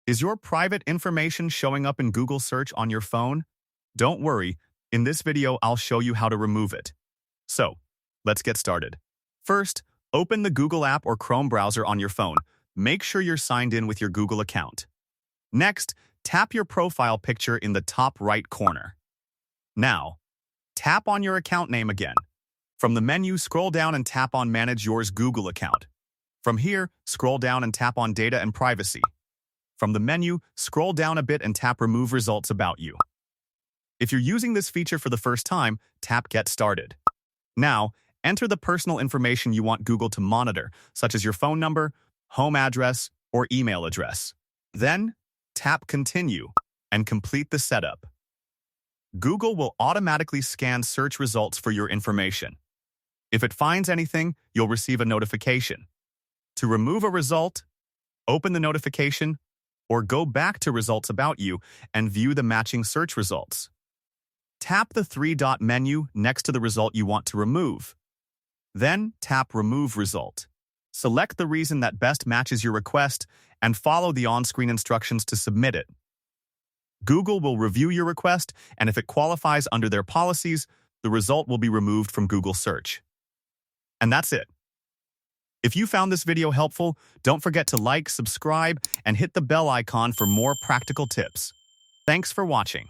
Is your private information showing up in Google search on your phone? Don't worry, in this video I'll show you how to remove it. So, let's get started. First, open the Google app or Chrome browser on your phone. Make sure you're signed in with your Google account. Next, tap your profile picture in the top right corner. Now, tap on your account name again. From the menu, scroll down and tap on Manage Yours Google account. From here, scroll down and tap on Data and Privacy. From the menu, scroll down a bit and tap Remove Results About You. If you're using this feature for the first time, tap Get Started. Now, enter the personal information you want Google to monitor, such as your phone number, home address, or email address. Then, tap Continue and complete the setup. Google will automatically scan search results for your information. If it finds anything, you'll receive a notification. To remove a result, open the notification, or go back to Results About You and view the matching search results. Tap the three-dot menu next to the result you want to remove. Then tap Remove Result. Select the reason that best matches your request and follow the on-screen instructions to submit it. Google will review your request, and if it qualifies under their policies, the result will be removed from Google Search. And that's it. If you found this video helpful, don't forget to like, subscribe, and hit the bell icon for more practical tips. Thanks for watching.